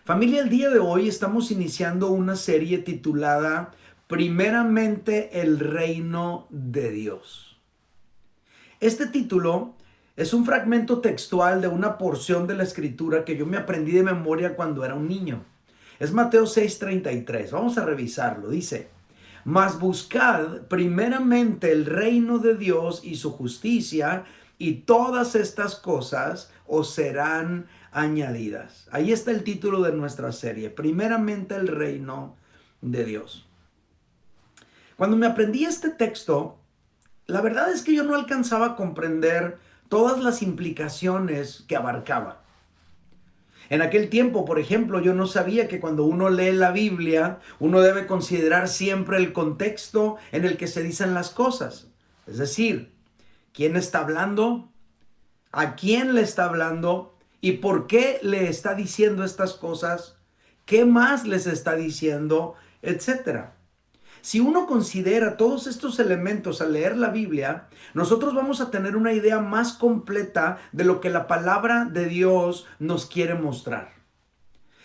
Familia, el día de hoy estamos iniciando una serie titulada Primeramente el reino de Dios. Este título es un fragmento textual de una porción de la escritura que yo me aprendí de memoria cuando era un niño. Es Mateo 6:33. Vamos a revisarlo. Dice: Mas buscad primeramente el reino de Dios y su justicia, y todas estas cosas os serán añadidas. Ahí está el título de nuestra serie, primeramente el reino de Dios. Cuando me aprendí este texto, la verdad es que yo no alcanzaba a comprender todas las implicaciones que abarcaba. En aquel tiempo, por ejemplo, yo no sabía que cuando uno lee la Biblia, uno debe considerar siempre el contexto en el que se dicen las cosas. Es decir, quién está hablando, a quién le está hablando y por qué le está diciendo estas cosas, qué más les está diciendo, etcétera. Si uno considera todos estos elementos al leer la Biblia, nosotros vamos a tener una idea más completa de lo que la palabra de Dios nos quiere mostrar.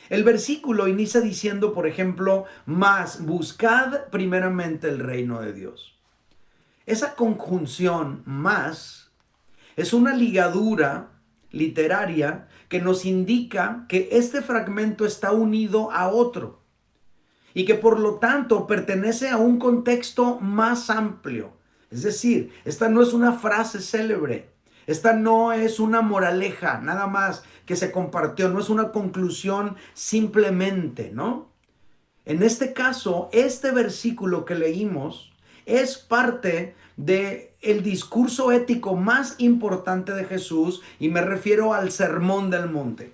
El versículo inicia diciendo, por ejemplo, mas buscad primeramente el reino de Dios. Esa conjunción más es una ligadura literaria que nos indica que este fragmento está unido a otro y que por lo tanto pertenece a un contexto más amplio. Es decir, esta no es una frase célebre, esta no es una moraleja nada más que se compartió, no es una conclusión simplemente, ¿no? En este caso, este versículo que leímos es parte de el discurso ético más importante de Jesús, y me refiero al Sermón del Monte.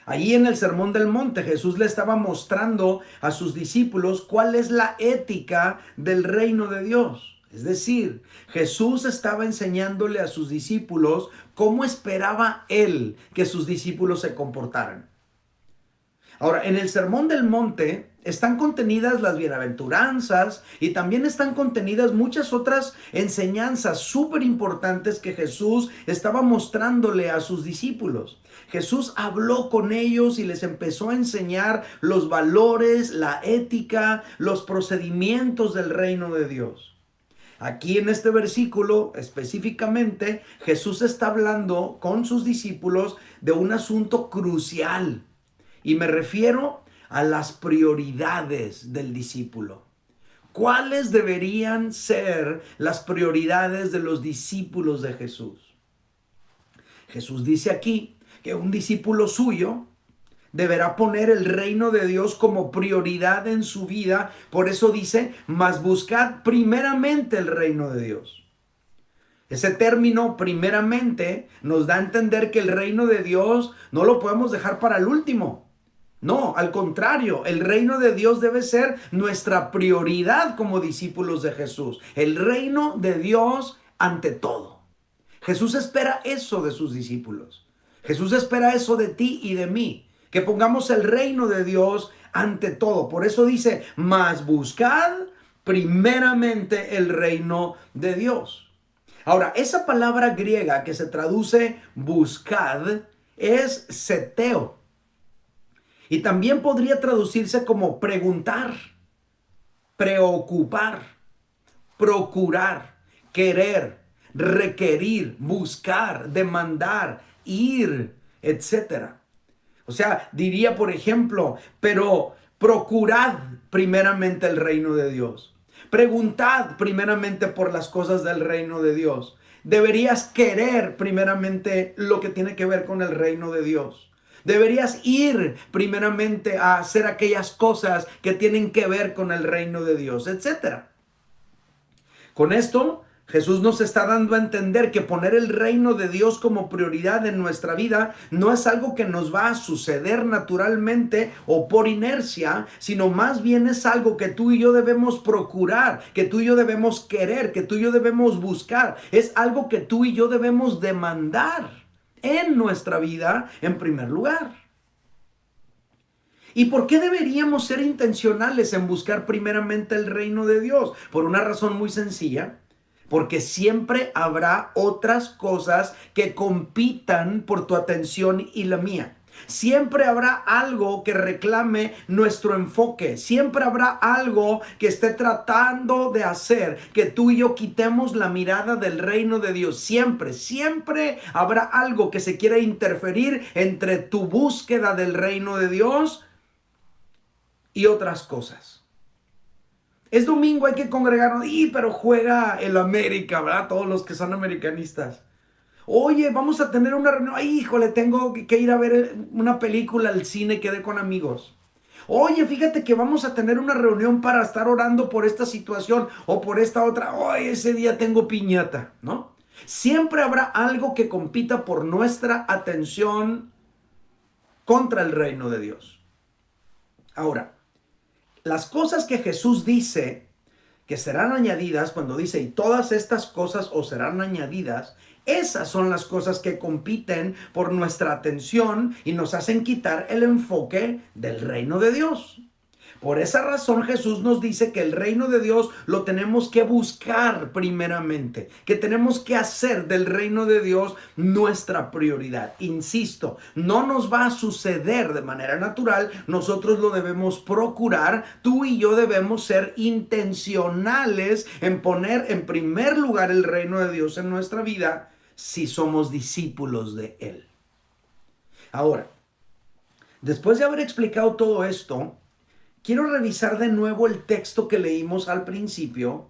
Allí en el Sermón del Monte, Jesús le estaba mostrando a sus discípulos cuál es la ética del reino de Dios. Es decir, Jesús estaba enseñándole a sus discípulos cómo esperaba él que sus discípulos se comportaran. Ahora, en el Sermón del Monte están contenidas las bienaventuranzas y también están contenidas muchas otras enseñanzas súper importantes que Jesús estaba mostrándole a sus discípulos. Jesús habló con ellos y les empezó a enseñar los valores, la ética, los procedimientos del reino de Dios. Aquí en este versículo específicamente, Jesús está hablando con sus discípulos de un asunto crucial. Y me refiero a las prioridades del discípulo. ¿Cuáles deberían ser las prioridades de los discípulos de Jesús? Jesús dice aquí que un discípulo suyo deberá poner el reino de Dios como prioridad en su vida. Por eso dice, mas buscad primeramente el reino de Dios. Ese término primeramente nos da a entender que el reino de Dios no lo podemos dejar para el último. No, al contrario, el reino de Dios debe ser nuestra prioridad como discípulos de Jesús. El reino de Dios ante todo. Jesús espera eso de sus discípulos. Jesús espera eso de ti y de mí, que pongamos el reino de Dios ante todo. Por eso dice, mas buscad primeramente el reino de Dios. Ahora, esa palabra griega que se traduce buscad es seteo. Y también podría traducirse como preguntar, preocupar, procurar, querer, requerir, buscar, demandar, ir, etcétera. O sea, diría por ejemplo, pero procurad primeramente el reino de Dios. Preguntad primeramente por las cosas del reino de Dios. Deberías querer primeramente lo que tiene que ver con el reino de Dios. Deberías ir primeramente a hacer aquellas cosas que tienen que ver con el reino de Dios, etcétera. Con esto, Jesús nos está dando a entender que poner el reino de Dios como prioridad en nuestra vida no es algo que nos va a suceder naturalmente o por inercia, sino más bien es algo que tú y yo debemos procurar, que tú y yo debemos querer, que tú y yo debemos buscar. Es algo que tú y yo debemos demandar en nuestra vida en primer lugar. ¿Y por qué deberíamos ser intencionales en buscar primeramente el reino de Dios? Por una razón muy sencilla. Porque siempre habrá otras cosas que compitan por tu atención y la mía. Siempre habrá algo que reclame nuestro enfoque. Siempre habrá algo que esté tratando de hacer que tú y yo quitemos la mirada del reino de Dios. Siempre, siempre habrá algo que se quiera interferir entre tu búsqueda del reino de Dios y otras cosas. Es domingo, hay que congregarnos. Pero juega el América, ¿verdad? Todos los que son americanistas. Oye, vamos a tener una reunión. Ay, híjole, tengo que ir a ver una película al cine, quedé con amigos. Oye, fíjate que vamos a tener una reunión para estar orando por esta situación o por esta otra. Oye, ese día tengo piñata, ¿no? Siempre habrá algo que compita por nuestra atención contra el reino de Dios. Ahora, las cosas que Jesús dice que serán añadidas, cuando dice, y todas estas cosas os serán añadidas, esas son las cosas que compiten por nuestra atención y nos hacen quitar el enfoque del reino de Dios. Por esa razón Jesús nos dice que el reino de Dios lo tenemos que buscar primeramente, que tenemos que hacer del reino de Dios nuestra prioridad. Insisto, no nos va a suceder de manera natural, nosotros lo debemos procurar, tú y yo debemos ser intencionales en poner en primer lugar el reino de Dios en nuestra vida si somos discípulos de Él. Ahora, después de haber explicado todo esto, quiero revisar de nuevo el texto que leímos al principio,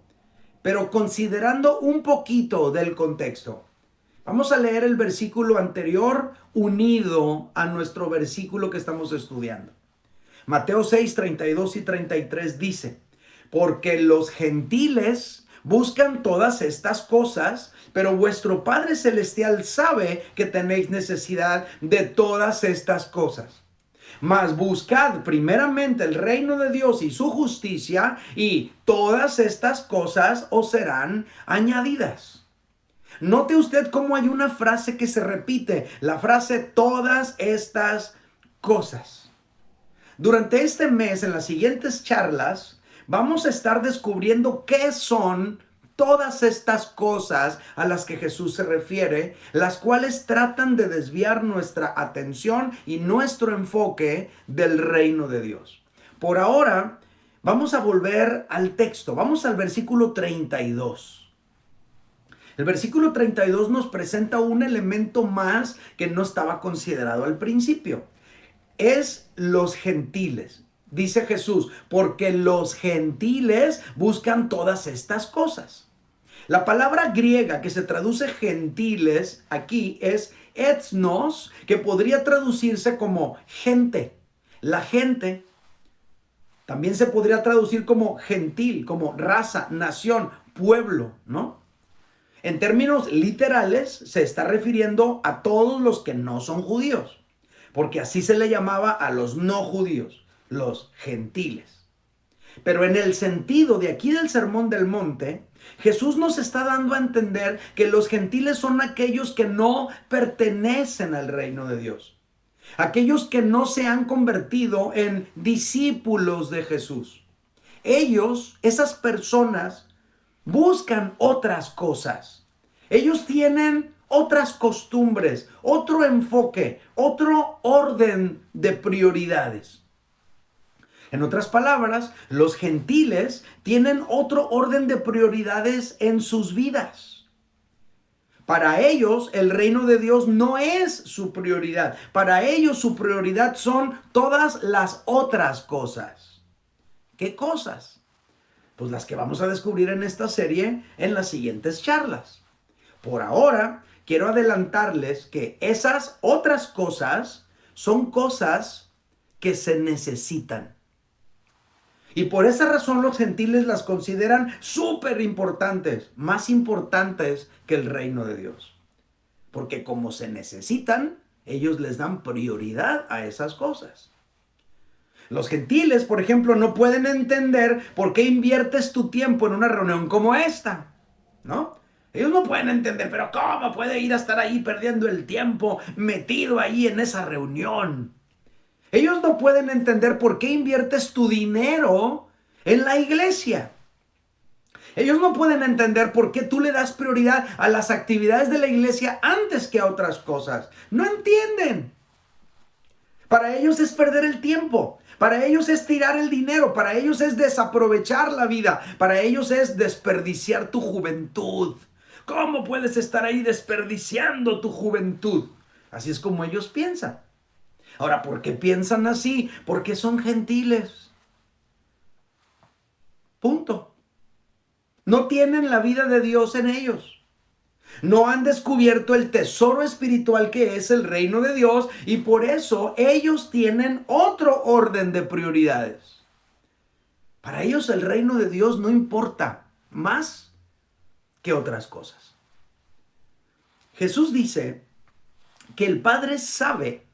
pero considerando un poquito del contexto. Vamos a leer el versículo anterior unido a nuestro versículo que estamos estudiando. Mateo 6, 32 y 33 dice, porque los gentiles buscan todas estas cosas, pero vuestro Padre Celestial sabe que tenéis necesidad de todas estas cosas. Mas buscad primeramente el reino de Dios y su justicia, y todas estas cosas os serán añadidas. Note usted cómo hay una frase que se repite, la frase todas estas cosas. Durante este mes, en las siguientes charlas, vamos a estar descubriendo qué son todas estas cosas a las que Jesús se refiere, las cuales tratan de desviar nuestra atención y nuestro enfoque del reino de Dios. Por ahora, vamos a volver al texto. Vamos al versículo 32. El versículo 32 nos presenta un elemento más que no estaba considerado al principio. Es los gentiles. Dice Jesús, porque los gentiles buscan todas estas cosas. La palabra griega que se traduce gentiles aquí es ethnos, que podría traducirse como gente. La gente también se podría traducir como gentil, como raza, nación, pueblo, ¿no? En términos literales se está refiriendo a todos los que no son judíos, porque así se le llamaba a los no judíos, los gentiles. Pero en el sentido de aquí del Sermón del Monte, Jesús nos está dando a entender que los gentiles son aquellos que no pertenecen al reino de Dios. Aquellos que no se han convertido en discípulos de Jesús. Ellos, esas personas, buscan otras cosas. Ellos tienen otras costumbres, otro enfoque, otro orden de prioridades. En otras palabras, los gentiles tienen otro orden de prioridades en sus vidas. Para ellos, el reino de Dios no es su prioridad. Para ellos, su prioridad son todas las otras cosas. ¿Qué cosas? Pues las que vamos a descubrir en esta serie en las siguientes charlas. Por ahora, quiero adelantarles que esas otras cosas son cosas que se necesitan. Y por esa razón los gentiles las consideran súper importantes, más importantes que el reino de Dios. Porque como se necesitan, ellos les dan prioridad a esas cosas. Los gentiles, por ejemplo, no pueden entender por qué inviertes tu tiempo en una reunión como esta, ¿no? Ellos no pueden entender, pero ¿cómo puede ir a estar ahí perdiendo el tiempo metido ahí en esa reunión? Ellos no pueden entender por qué inviertes tu dinero en la iglesia. Ellos no pueden entender por qué tú le das prioridad a las actividades de la iglesia antes que a otras cosas. No entienden. Para ellos es perder el tiempo. Para ellos es tirar el dinero. Para ellos es desaprovechar la vida. Para ellos es desperdiciar tu juventud. ¿Cómo puedes estar ahí desperdiciando tu juventud? Así es como ellos piensan. Ahora, ¿por qué piensan así? Porque son gentiles. Punto. No tienen la vida de Dios en ellos. No han descubierto el tesoro espiritual que es el reino de Dios y por eso ellos tienen otro orden de prioridades. Para ellos el reino de Dios no importa más que otras cosas. Jesús dice que el Padre sabe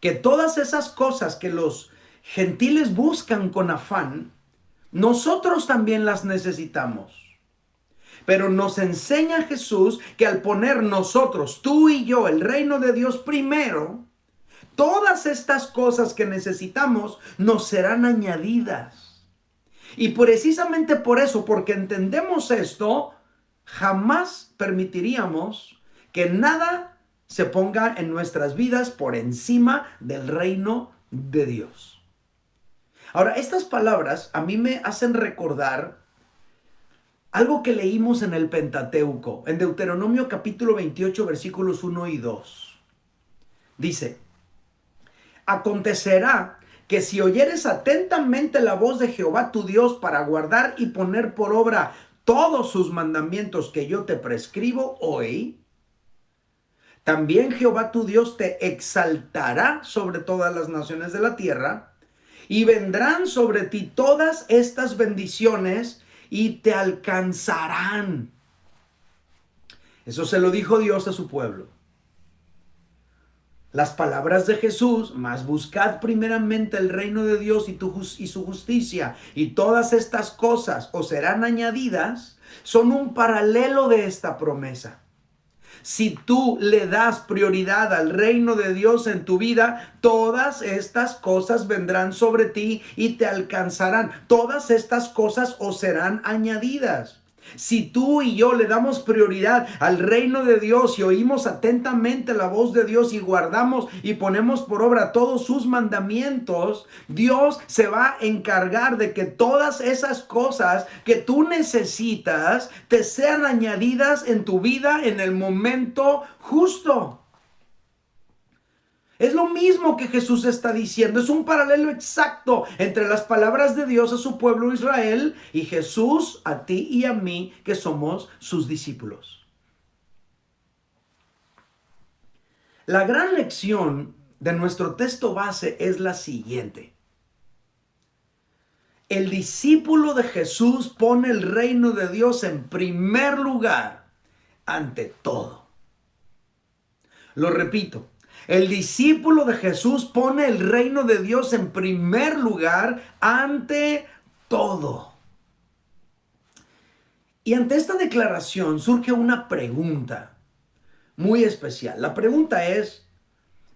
que todas esas cosas que los gentiles buscan con afán, nosotros también las necesitamos. Pero nos enseña Jesús que al poner nosotros, tú y yo, el reino de Dios primero, todas estas cosas que necesitamos nos serán añadidas. Y precisamente por eso, porque entendemos esto, jamás permitiríamos que nada se ponga en nuestras vidas por encima del reino de Dios. Ahora, estas palabras a mí me hacen recordar algo que leímos en el Pentateuco, en Deuteronomio capítulo 28, versículos 1 y 2. Dice, acontecerá que si oyeres atentamente la voz de Jehová tu Dios para guardar y poner por obra todos sus mandamientos que yo te prescribo hoy, también Jehová tu Dios te exaltará sobre todas las naciones de la tierra y vendrán sobre ti todas estas bendiciones y te alcanzarán. Eso se lo dijo Dios a su pueblo. Las palabras de Jesús, mas buscad primeramente el reino de Dios y su justicia, y todas estas cosas os serán añadidas, son un paralelo de esta promesa. Si tú le das prioridad al reino de Dios en tu vida, todas estas cosas vendrán sobre ti y te alcanzarán. Todas estas cosas os serán añadidas. Si tú y yo le damos prioridad al reino de Dios y oímos atentamente la voz de Dios y guardamos y ponemos por obra todos sus mandamientos, Dios se va a encargar de que todas esas cosas que tú necesitas te sean añadidas en tu vida en el momento justo. Es lo mismo que Jesús está diciendo. Es un paralelo exacto entre las palabras de Dios a su pueblo Israel y Jesús a ti y a mí que somos sus discípulos. La gran lección de nuestro texto base es la siguiente. El discípulo de Jesús pone el reino de Dios en primer lugar ante todo. Lo repito. El discípulo de Jesús pone el reino de Dios en primer lugar ante todo. Y ante esta declaración surge una pregunta muy especial. La pregunta es,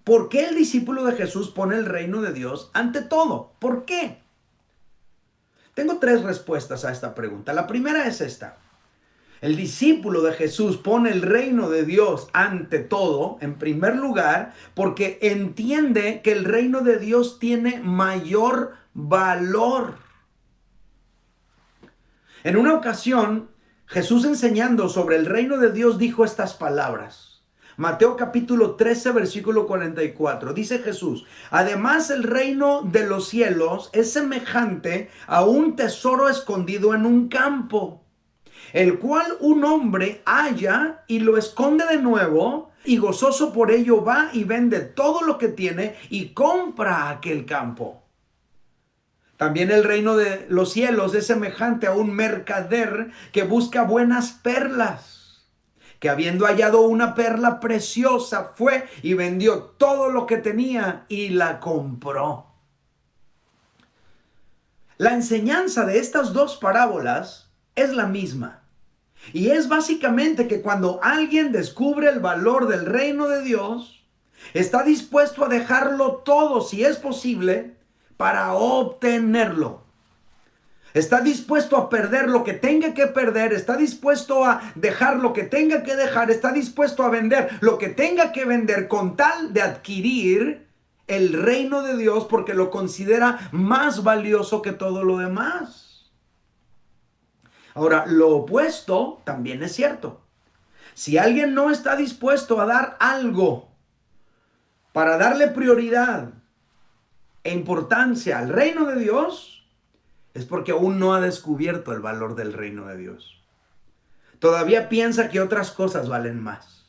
¿por qué el discípulo de Jesús pone el reino de Dios ante todo? ¿Por qué? Tengo tres respuestas a esta pregunta. La primera es esta. El discípulo de Jesús pone el reino de Dios ante todo, en primer lugar, porque entiende que el reino de Dios tiene mayor valor. En una ocasión, Jesús enseñando sobre el reino de Dios dijo estas palabras. Mateo capítulo 13, versículo 44. Dice Jesús, además el reino de los cielos es semejante a un tesoro escondido en un campo, el cual un hombre halla y lo esconde de nuevo, y gozoso por ello va y vende todo lo que tiene y compra aquel campo. También el reino de los cielos es semejante a un mercader que busca buenas perlas, que habiendo hallado una perla preciosa fue y vendió todo lo que tenía y la compró. La enseñanza de estas dos parábolas es la misma. Y es básicamente que cuando alguien descubre el valor del reino de Dios, está dispuesto a dejarlo todo, si es posible, para obtenerlo. Está dispuesto a perder lo que tenga que perder, está dispuesto a dejar lo que tenga que dejar, está dispuesto a vender lo que tenga que vender con tal de adquirir el reino de Dios porque lo considera más valioso que todo lo demás. Ahora, lo opuesto también es cierto. Si alguien no está dispuesto a dar algo para darle prioridad e importancia al reino de Dios, es porque aún no ha descubierto el valor del reino de Dios. Todavía piensa que otras cosas valen más.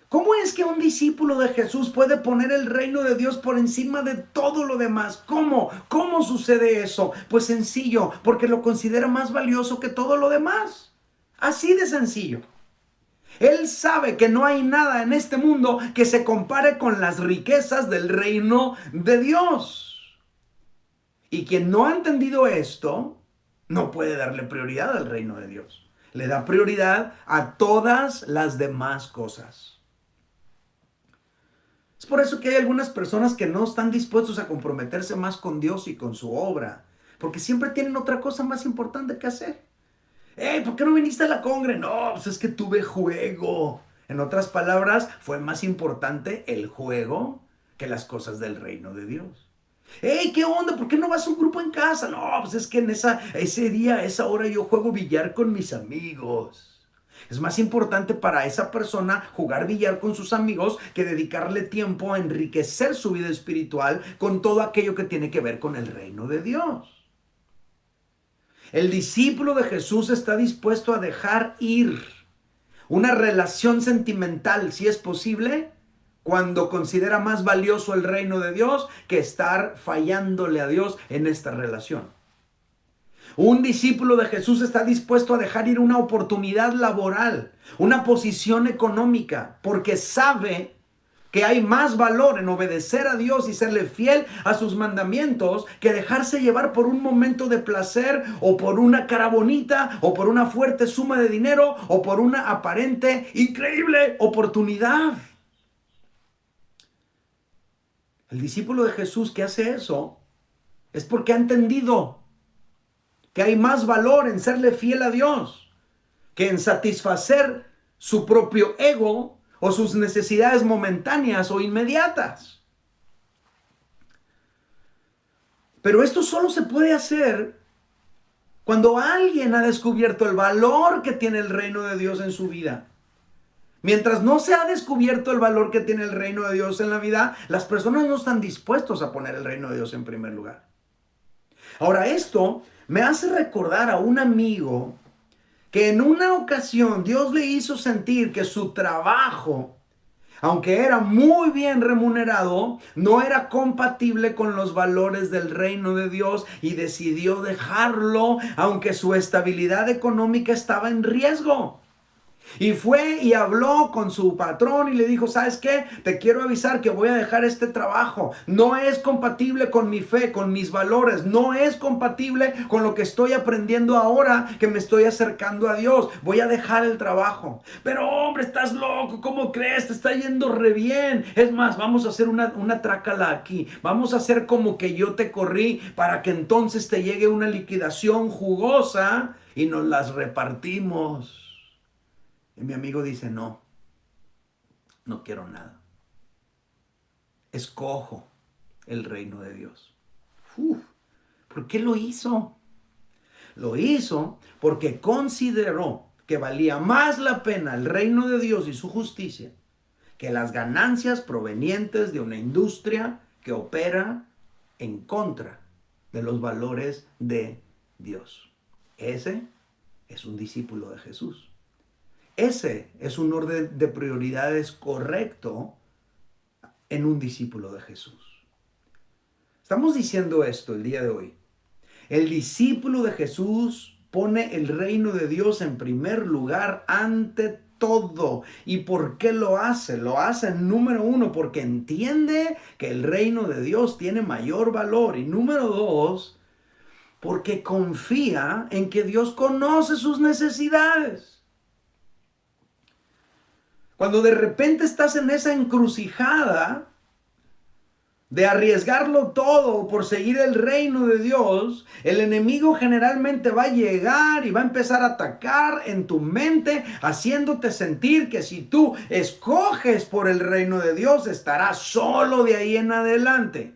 ¿Cómo es que un discípulo de Jesús puede poner el reino de Dios por encima de todo lo demás? ¿Cómo? ¿Cómo sucede eso? Pues sencillo, porque lo considera más valioso que todo lo demás. Así de sencillo. Él sabe que no hay nada en este mundo que se compare con las riquezas del reino de Dios. Y quien no ha entendido esto, no puede darle prioridad al reino de Dios. Le da prioridad a todas las demás cosas. Es por eso que hay algunas personas que no están dispuestos a comprometerse más con Dios y con su obra, porque siempre tienen otra cosa más importante que hacer. Hey, ¿por qué no viniste a la congre? No, pues es que tuve juego. En otras palabras, fue más importante el juego que las cosas del reino de Dios. Hey, ¿qué onda? ¿Por qué no vas a un grupo en casa? No, pues es que en ese día, a esa hora yo juego billar con mis amigos. Es más importante para esa persona jugar billar con sus amigos que dedicarle tiempo a enriquecer su vida espiritual con todo aquello que tiene que ver con el reino de Dios. El discípulo de Jesús está dispuesto a dejar ir una relación sentimental, si es posible, cuando considera más valioso el reino de Dios que estar fallándole a Dios en esta relación. Un discípulo de Jesús está dispuesto a dejar ir una oportunidad laboral, una posición económica, porque sabe que hay más valor en obedecer a Dios y serle fiel a sus mandamientos que dejarse llevar por un momento de placer o por una cara bonita o por una fuerte suma de dinero o por una aparente increíble oportunidad. El discípulo de Jesús que hace eso es porque ha entendido que hay más valor en serle fiel a Dios que en satisfacer su propio ego o sus necesidades momentáneas o inmediatas. Pero esto solo se puede hacer cuando alguien ha descubierto el valor que tiene el reino de Dios en su vida. Mientras no se ha descubierto el valor que tiene el reino de Dios en la vida, las personas no están dispuestos a poner el reino de Dios en primer lugar. Ahora, esto me hace recordar a un amigo que en una ocasión Dios le hizo sentir que su trabajo, aunque era muy bien remunerado, no era compatible con los valores del reino de Dios y decidió dejarlo, aunque su estabilidad económica estaba en riesgo. Y fue y habló con su patrón y le dijo, ¿sabes qué? Te quiero avisar que voy a dejar este trabajo. No es compatible con mi fe, con mis valores. No es compatible con lo que estoy aprendiendo ahora que me estoy acercando a Dios. Voy a dejar el trabajo. Pero hombre, estás loco. ¿Cómo crees? Te está yendo re bien. Es más, vamos a hacer una trácala aquí. Vamos a hacer como que yo te corrí para que entonces te llegue una liquidación jugosa y nos las repartimos. Y mi amigo dice, no quiero nada. Escojo el reino de Dios. ¿Por qué lo hizo? Lo hizo porque consideró que valía más la pena el reino de Dios y su justicia que las ganancias provenientes de una industria que opera en contra de los valores de Dios. Ese es un discípulo de Jesús. Ese es un orden de prioridades correcto en un discípulo de Jesús. Estamos diciendo esto el día de hoy. El discípulo de Jesús pone el reino de Dios en primer lugar ante todo. ¿Y por qué lo hace? Lo hace, número uno, porque entiende que el reino de Dios tiene mayor valor. Y número dos, porque confía en que Dios conoce sus necesidades. Cuando de repente estás en esa encrucijada de arriesgarlo todo por seguir el reino de Dios, el enemigo generalmente va a llegar y va a empezar a atacar en tu mente, haciéndote sentir que si tú escoges por el reino de Dios, estarás solo de ahí en adelante.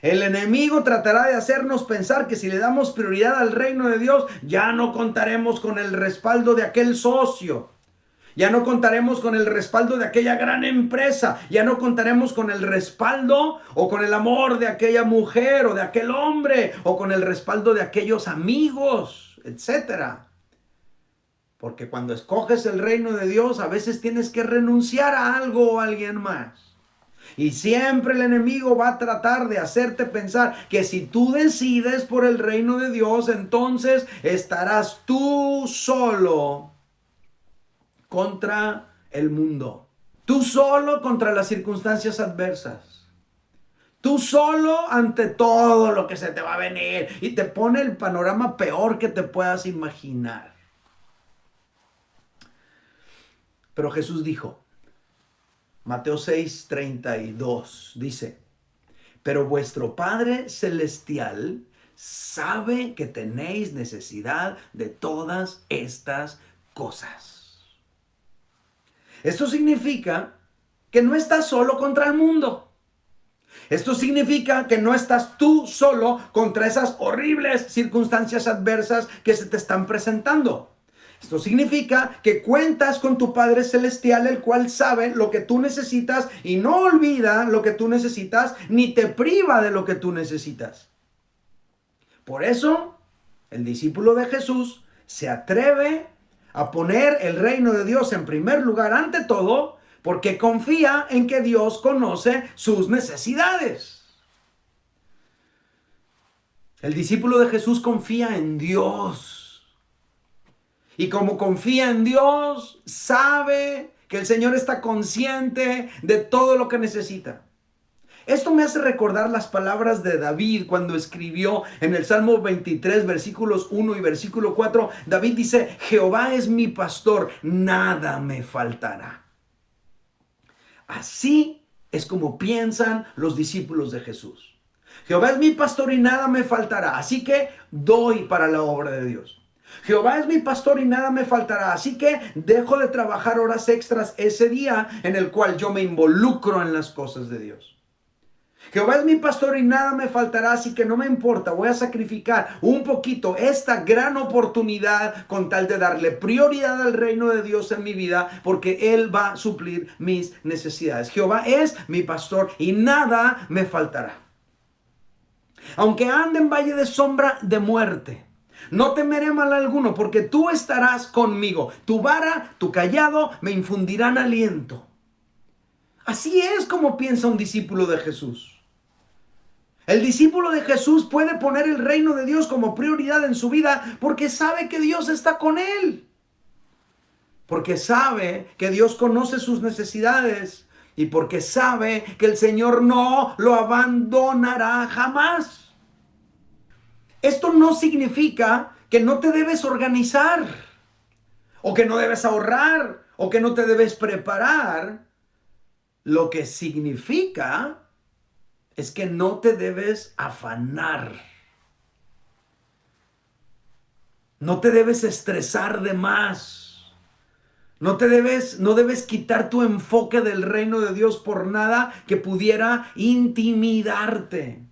El enemigo tratará de hacernos pensar que si le damos prioridad al reino de Dios, ya no contaremos con el respaldo de aquel socio. Ya no contaremos con el respaldo de aquella gran empresa. Ya no contaremos con el respaldo o con el amor de aquella mujer o de aquel hombre o con el respaldo de aquellos amigos, etcétera. Porque cuando escoges el reino de Dios, a veces tienes que renunciar a algo o a alguien más. Y siempre el enemigo va a tratar de hacerte pensar que si tú decides por el reino de Dios, entonces estarás tú solo contra el mundo. Tú solo contra las circunstancias adversas. Tú solo ante todo lo que se te va a venir. Y te pone el panorama peor que te puedas imaginar. Pero Jesús dijo, Mateo 6:32, dice, pero vuestro Padre Celestial sabe que tenéis necesidad de todas estas cosas. Esto significa que no estás solo contra el mundo. Esto significa que no estás tú solo contra esas horribles circunstancias adversas que se te están presentando. Esto significa que cuentas con tu Padre Celestial, el cual sabe lo que tú necesitas y no olvida lo que tú necesitas, ni te priva de lo que tú necesitas. Por eso, el discípulo de Jesús se atreve a poner el reino de Dios en primer lugar ante todo, porque confía en que Dios conoce sus necesidades. El discípulo de Jesús confía en Dios. Y como confía en Dios, sabe que el Señor está consciente de todo lo que necesita. Esto me hace recordar las palabras de David cuando escribió en el Salmo 23, versículos 1 y versículo 4. David dice, Jehová es mi pastor, nada me faltará. Así es como piensan los discípulos de Jesús. Jehová es mi pastor y nada me faltará, así que doy para la obra de Dios. Jehová es mi pastor y nada me faltará, así que dejo de trabajar horas extras ese día en el cual yo me involucro en las cosas de Dios. Jehová es mi pastor y nada me faltará, así que no me importa, voy a sacrificar un poquito esta gran oportunidad con tal de darle prioridad al reino de Dios en mi vida, porque Él va a suplir mis necesidades. Jehová es mi pastor y nada me faltará. Aunque ande en valle de sombra de muerte, no temeré mal alguno, porque tú estarás conmigo. Tu vara, tu cayado me infundirán aliento. Así es como piensa un discípulo de Jesús. El discípulo de Jesús puede poner el reino de Dios como prioridad en su vida porque sabe que Dios está con él. Porque sabe que Dios conoce sus necesidades y porque sabe que el Señor no lo abandonará jamás. Esto no significa que no te debes organizar o que no debes ahorrar o que no te debes preparar. Lo que significa es que no te debes afanar. No te debes estresar de más. No debes quitar tu enfoque del reino de Dios por nada que pudiera intimidarte.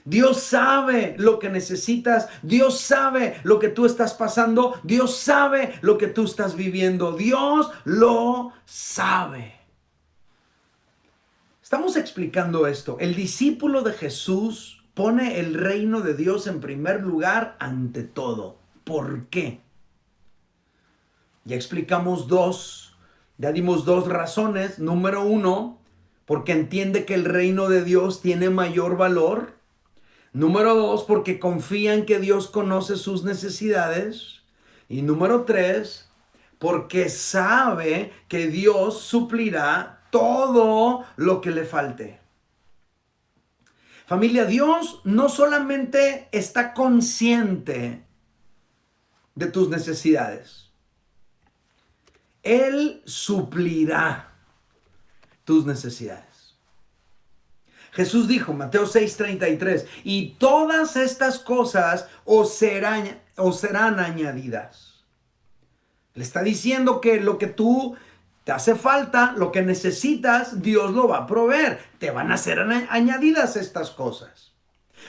Dios sabe lo que necesitas. Dios sabe lo que tú estás pasando. Dios sabe lo que tú estás viviendo. Dios lo sabe. Estamos explicando esto. El discípulo de Jesús pone el reino de Dios en primer lugar ante todo. ¿Por qué? Ya explicamos ya dimos dos razones. Número uno, porque entiende que el reino de Dios tiene mayor valor. Número dos, porque confía en que Dios conoce sus necesidades. Y número tres, porque sabe que Dios suplirá todo lo que le falte. Familia, Dios no solamente está consciente de tus necesidades. Él suplirá tus necesidades. Jesús dijo, Mateo 6:33, y todas estas cosas os serán añadidas. Le está diciendo que lo que tú te hace falta, lo que necesitas, Dios lo va a proveer. Te van a ser añadidas estas cosas.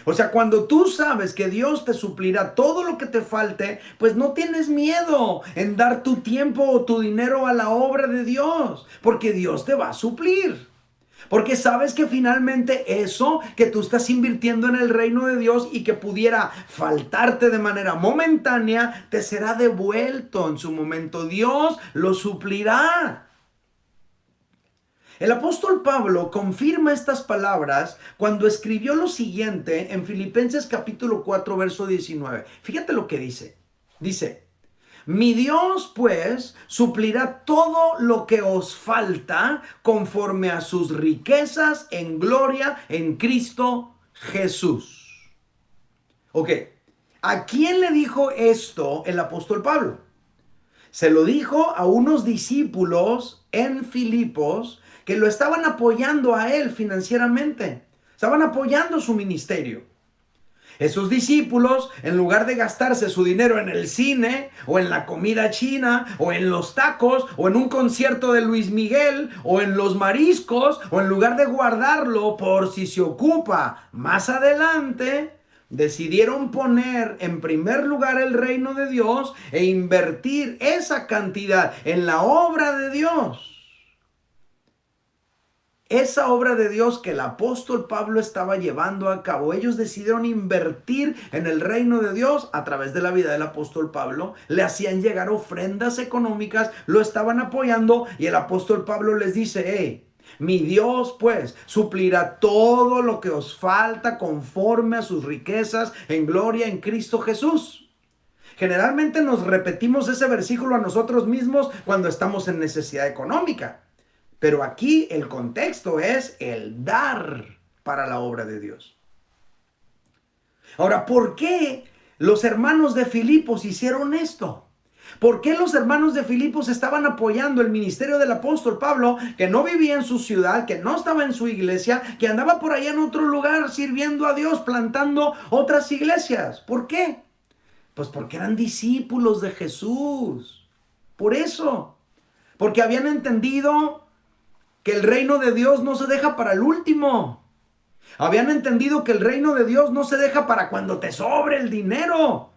O sea, cuando tú sabes que Dios te suplirá todo lo que te falte, pues no tienes miedo en dar tu tiempo o tu dinero a la obra de Dios, porque Dios te va a suplir. Porque sabes que finalmente eso que tú estás invirtiendo en el reino de Dios y que pudiera faltarte de manera momentánea, te será devuelto en su momento. Dios lo suplirá. El apóstol Pablo confirma estas palabras cuando escribió lo siguiente en Filipenses capítulo 4, verso 19. Fíjate lo que dice. Dice, mi Dios pues suplirá todo lo que os falta conforme a sus riquezas en gloria en Cristo Jesús. Ok, ¿a quién le dijo esto el apóstol Pablo? Se lo dijo a unos discípulos en Filipos que lo estaban apoyando a él financieramente. Estaban apoyando su ministerio. Esos discípulos, en lugar de gastarse su dinero en el cine, o en la comida china, o en los tacos, o en un concierto de Luis Miguel, o en los mariscos, o en lugar de guardarlo por si se ocupa más adelante, decidieron poner en primer lugar el reino de Dios e invertir esa cantidad en la obra de Dios. Esa obra de Dios que el apóstol Pablo estaba llevando a cabo, ellos decidieron invertir en el reino de Dios a través de la vida del apóstol Pablo. Le hacían llegar ofrendas económicas, lo estaban apoyando y el apóstol Pablo les dice, hey, mi Dios pues suplirá todo lo que os falta conforme a sus riquezas en gloria en Cristo Jesús. Generalmente nos repetimos ese versículo a nosotros mismos cuando estamos en necesidad económica. Pero aquí el contexto es el dar para la obra de Dios. Ahora, ¿por qué los hermanos de Filipos hicieron esto? ¿Por qué los hermanos de Filipos estaban apoyando el ministerio del apóstol Pablo, que no vivía en su ciudad, que no estaba en su iglesia, que andaba por allá en otro lugar sirviendo a Dios, plantando otras iglesias? ¿Por qué? Pues porque eran discípulos de Jesús. Por eso. Porque habían entendido que el reino de Dios no se deja para el último. Habían entendido que el reino de Dios no se deja para cuando te sobre el dinero.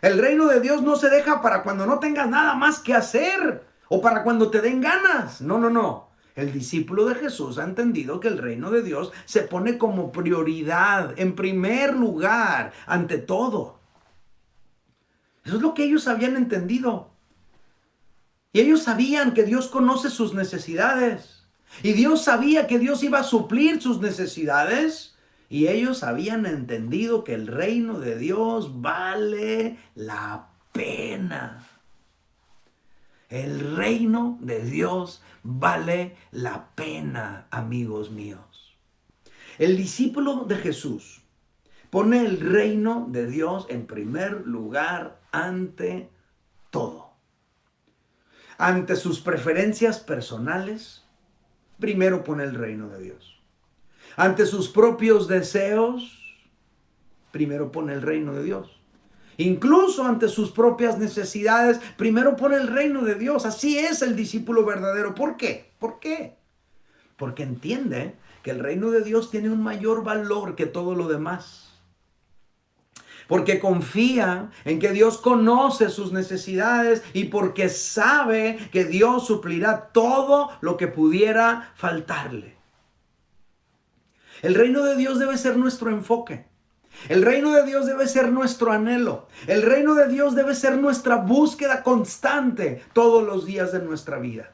El reino de Dios no se deja para cuando no tengas nada más que hacer o para cuando te den ganas. No, no, no. El discípulo de Jesús ha entendido que el reino de Dios se pone como prioridad, en primer lugar, ante todo. Eso es lo que ellos habían entendido. Y ellos sabían que Dios conoce sus necesidades. Y Dios sabía que Dios iba a suplir sus necesidades. Y ellos habían entendido que el reino de Dios vale la pena. El reino de Dios vale la pena, amigos míos. El discípulo de Jesús pone el reino de Dios en primer lugar ante todo. Ante sus preferencias personales, primero pone el reino de Dios. Ante sus propios deseos, primero pone el reino de Dios. Incluso ante sus propias necesidades, primero pone el reino de Dios. Así es el discípulo verdadero. ¿Por qué? ¿Por qué? Porque entiende que el reino de Dios tiene un mayor valor que todo lo demás. Porque confía en que Dios conoce sus necesidades y porque sabe que Dios suplirá todo lo que pudiera faltarle. El reino de Dios debe ser nuestro enfoque. El reino de Dios debe ser nuestro anhelo. El reino de Dios debe ser nuestra búsqueda constante todos los días de nuestra vida.